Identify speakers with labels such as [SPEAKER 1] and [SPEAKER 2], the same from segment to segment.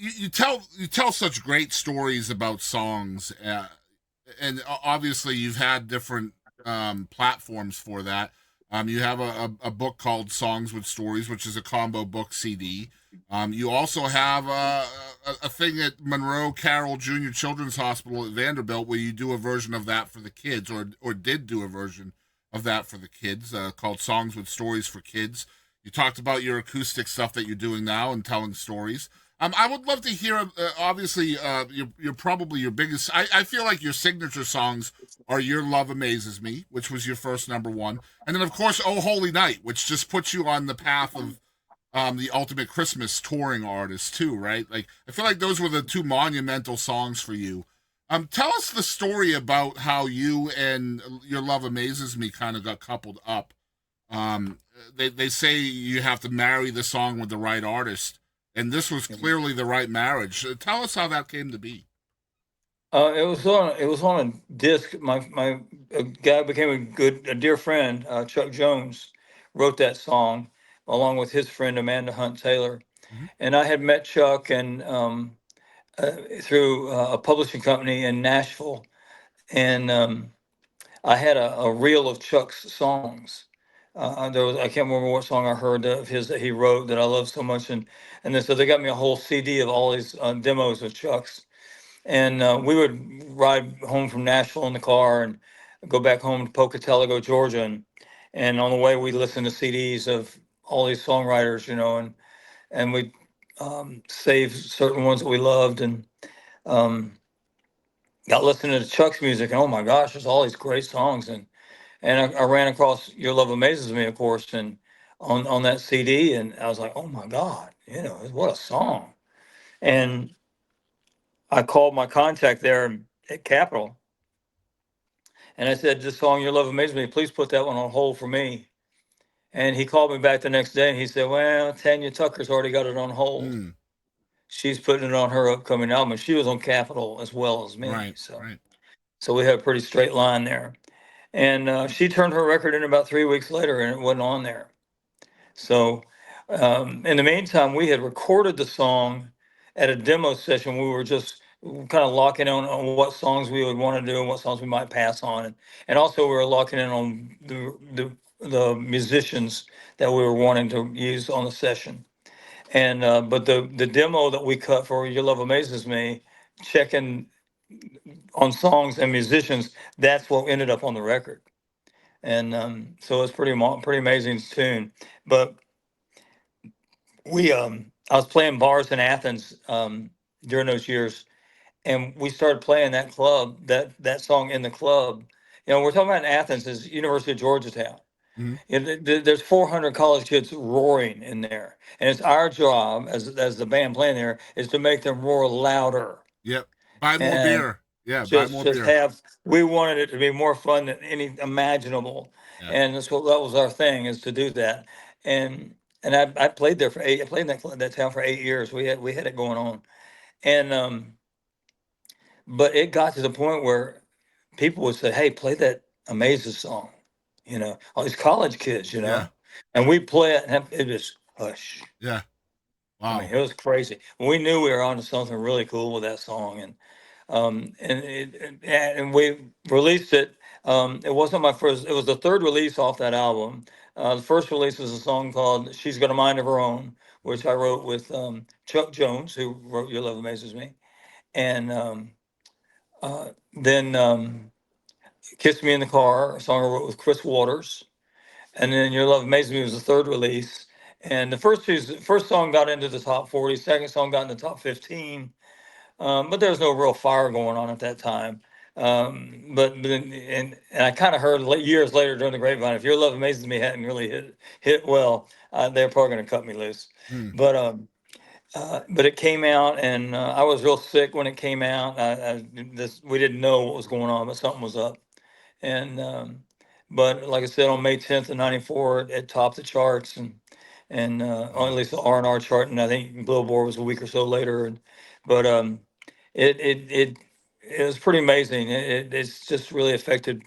[SPEAKER 1] you tell such great stories about songs, and obviously you've had different platforms for that. You have a book called Songs with Stories, which is a combo book CD. You also have a thing at Monroe Carroll Junior Children's Hospital at Vanderbilt where you do a version of that for the kids, or did do a version of that for the kids, called Songs with Stories for Kids. You talked about your acoustic stuff that you're doing now and telling stories. I would love to hear. Obviously, you're probably your biggest. I feel like your signature songs are "Your Love Amazes Me," which was your first number one, and then of course "Oh Holy Night," which just puts you on the path of the ultimate Christmas touring artist too, right? Like I feel like those were the two monumental songs for you. Tell us the story about how you and "Your Love Amazes Me" kind of got coupled up. They say you have to marry the song with the right artist, and this was clearly the right marriage. Tell us how that came to be.
[SPEAKER 2] It was on a disc. My a guy became a dear friend, Chuck Jones, wrote that song along with his friend Amanda Hunt Taylor.
[SPEAKER 1] Mm-hmm.
[SPEAKER 2] And I had met Chuck and through a publishing company in Nashville, and I had a reel of Chuck's songs. I can't remember what song I heard of his that he wrote that I love so much, and then so they got me a whole CD of all these demos of Chuck's, and we would ride home from Nashville in the car and go back home to Pocatello, Georgia, and on the way we listened to CDs of all these songwriters, and we save certain ones that we loved, and um, got listening to Chuck's music, and oh my gosh, there's all these great songs, and I ran across "Your Love Amazes Me," of course, and on that CD, and I was like, oh my God, what a song! And I called my contact there at Capitol, and I said, "This song, Your Love Amazes Me, please put that one on hold for me." And he called me back the next day, and he said, "Well, Tanya Tucker's already got it on hold.
[SPEAKER 1] Mm,
[SPEAKER 2] She's putting it on her upcoming album, and she was on Capitol as well as me,
[SPEAKER 1] right,
[SPEAKER 2] so
[SPEAKER 1] right.
[SPEAKER 2] we had a pretty straight line there." And she turned her record in about 3 weeks later, and it wasn't on there. So, in the meantime, we had recorded the song at a demo session. We were just kind of locking in on what songs we would want to do and what songs we might pass on, and also we were locking in on the musicians that we were wanting to use on the session. And but the demo that we cut for "Your Love Amazes Me," checking on songs and musicians, that's what ended up on the record. And so it's pretty amazing tune. But I was playing bars in Athens during those years, and we started playing that song in the club. We're talking about in Athens is University of Georgetown.
[SPEAKER 1] Mm-hmm.
[SPEAKER 2] There's 400 college kids roaring in there, and it's our job as the band playing there is to make them roar louder.
[SPEAKER 1] Yep. Buy more
[SPEAKER 2] And
[SPEAKER 1] beer. Yeah, buy
[SPEAKER 2] just
[SPEAKER 1] more
[SPEAKER 2] just
[SPEAKER 1] beer.
[SPEAKER 2] have we wanted it to be more fun than any imaginable,
[SPEAKER 1] Yeah.
[SPEAKER 2] and that was our thing, is to do that. And I played there for eight I played in that town for 8 years. We had it going on. And but it got to the point where people would say, "Hey, play that Amazes song," all these college kids,
[SPEAKER 1] Yeah.
[SPEAKER 2] and we play it, and it was hush.
[SPEAKER 1] Yeah.
[SPEAKER 2] I mean,
[SPEAKER 1] Wow.
[SPEAKER 2] it was crazy. We knew we were onto something really cool with that song, and we released it. It wasn't my first; it was the third release off that album. The first release was a song called "She's Got a Mind of Her Own,"
[SPEAKER 1] Mhm.
[SPEAKER 2] which I wrote with Chuck Jones, who wrote "Your Love Amazes Me," and then "Kiss Me in the Car," a song I wrote with Chris Waters, and then "Your Love Amazes Me" was the third release. And first song got into the top 40, second song got in the top 15, but there was no real fire going on at that time. And I kind of heard years later during the grapevine, if "Your Love Amazes Me" hadn't really hit well, they're probably going to cut me loose.
[SPEAKER 1] Mm.
[SPEAKER 2] But it came out, and I was real sick when it came out. We didn't know what was going on, but something was up. And but like I said, on May 10th of '94, it topped the charts, and or at
[SPEAKER 1] Wow.
[SPEAKER 2] least the R&R chart, and I think Billboard was a week or so later. But it it it it was pretty amazing. It's just really affected.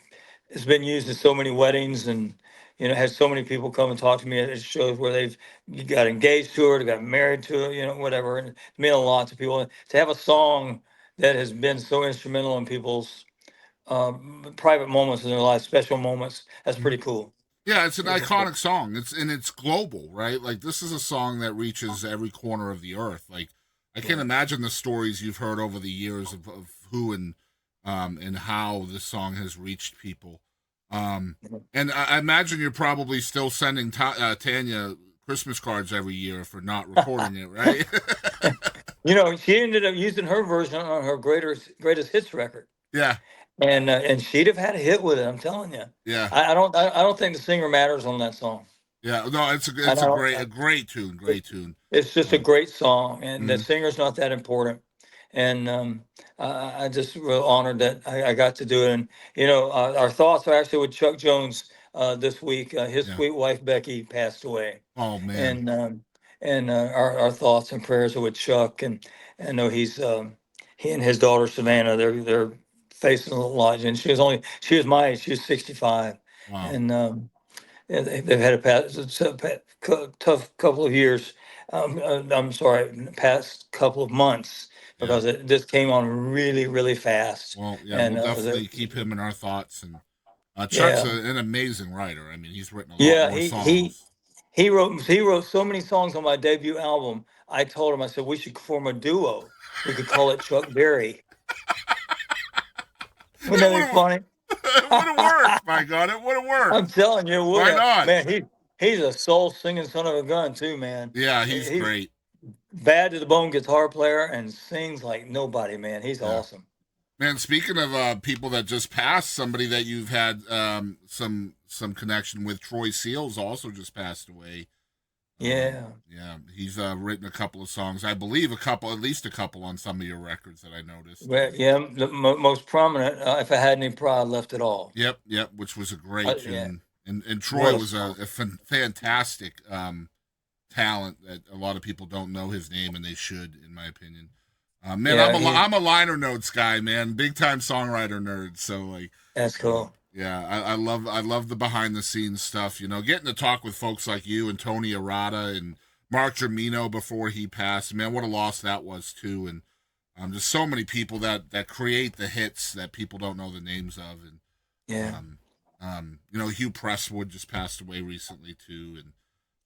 [SPEAKER 2] It's been used in so many weddings, and had so many people come and talk to me at shows where they've got engaged to it, got married to it, whatever. And it meant a lot to people. And to have a song that has been so instrumental in people's private moments in their life, special moments, that's
[SPEAKER 1] Mhm.
[SPEAKER 2] pretty cool.
[SPEAKER 1] Yeah, it's an
[SPEAKER 2] Pretty cool.
[SPEAKER 1] iconic song. It's global, right? Like this is a song that reaches every corner of the earth. Like I can't
[SPEAKER 2] Yeah.
[SPEAKER 1] imagine the stories you've heard over the years of who and how this song has reached people. Um, and I imagine you're probably still sending Tanya Christmas cards every year for not recording it, right?
[SPEAKER 2] She ended up using her version on her greatest hits record.
[SPEAKER 1] Yeah,
[SPEAKER 2] And she'd have had a hit with it. I'm telling you.
[SPEAKER 1] yeah,
[SPEAKER 2] I don't think the singer matters on that song.
[SPEAKER 1] yeah. No,
[SPEAKER 2] I
[SPEAKER 1] it's
[SPEAKER 2] don't.
[SPEAKER 1] a great tune,
[SPEAKER 2] It,
[SPEAKER 1] great tune.
[SPEAKER 2] it's just a
[SPEAKER 1] Um,
[SPEAKER 2] great song, and the
[SPEAKER 1] mhm.
[SPEAKER 2] singer's not that important. And I just real honored that I got to do it. And our thoughts are actually with Chuck Jones this week. His
[SPEAKER 1] Yeah.
[SPEAKER 2] sweet wife Becky passed away,
[SPEAKER 1] Oh man.
[SPEAKER 2] and our thoughts and prayers are with Chuck. And I know he and his daughter Savannah. They're facing a lot. And she was my age. She was 65,
[SPEAKER 1] Wow.
[SPEAKER 2] and yeah, they've had tough couple of years. I'm sorry, past couple of months
[SPEAKER 1] Yeah.
[SPEAKER 2] because it just came on really, really fast.
[SPEAKER 1] Well, yeah, we'll
[SPEAKER 2] And
[SPEAKER 1] definitely keep him in our thoughts. And Chuck's
[SPEAKER 2] yeah,
[SPEAKER 1] an amazing writer. I mean, he's written a lot
[SPEAKER 2] yeah,
[SPEAKER 1] more songs.
[SPEAKER 2] he wrote so many songs on my debut album. I told him, I said we should form a duo. We could call it Chuck Berry. Wouldn't
[SPEAKER 1] It
[SPEAKER 2] that
[SPEAKER 1] would
[SPEAKER 2] be
[SPEAKER 1] have,
[SPEAKER 2] funny?
[SPEAKER 1] it would have worked. My God, it would have
[SPEAKER 2] I'm
[SPEAKER 1] worked.
[SPEAKER 2] telling you, it would
[SPEAKER 1] Why
[SPEAKER 2] have.
[SPEAKER 1] not?
[SPEAKER 2] Man, he's a soul singing son of a gun too, man.
[SPEAKER 1] Yeah, he's
[SPEAKER 2] He's
[SPEAKER 1] great.
[SPEAKER 2] bad to the bone guitar player and sings like nobody, man. He's
[SPEAKER 1] Yeah,
[SPEAKER 2] awesome.
[SPEAKER 1] man. Speaking of people that just passed, somebody that you've had some connection with, Troy Seals, also just passed away.
[SPEAKER 2] Yeah.
[SPEAKER 1] Yeah, he's written a couple of songs. I believe a couple, at least a couple, on some of your records that I noticed.
[SPEAKER 2] Well, yeah, the most prominent, if I had any pride left at all.
[SPEAKER 1] Yep, yep, which was a great
[SPEAKER 2] Yeah,
[SPEAKER 1] tune. And Troy
[SPEAKER 2] what a
[SPEAKER 1] was
[SPEAKER 2] song.
[SPEAKER 1] a fantastic talent that a lot of people don't know his name and they should, in my opinion. Man,
[SPEAKER 2] Yeah,
[SPEAKER 1] I'm a liner notes guy, man, big time songwriter nerd. So like,
[SPEAKER 2] that's cool.
[SPEAKER 1] yeah, I love the behind the scenes stuff. You know, getting to talk with folks like you and Tony Arata and Mark Germino before he passed. Man, what a loss that was too. And just so many people that create the hits that people don't know the names of. And
[SPEAKER 2] Yeah,
[SPEAKER 1] um, Hugh Presswood just passed away recently too. And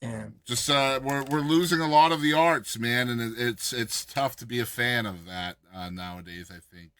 [SPEAKER 2] yeah,
[SPEAKER 1] just we're losing a lot of the arts, man, and it's tough to be a fan of that nowadays. I think.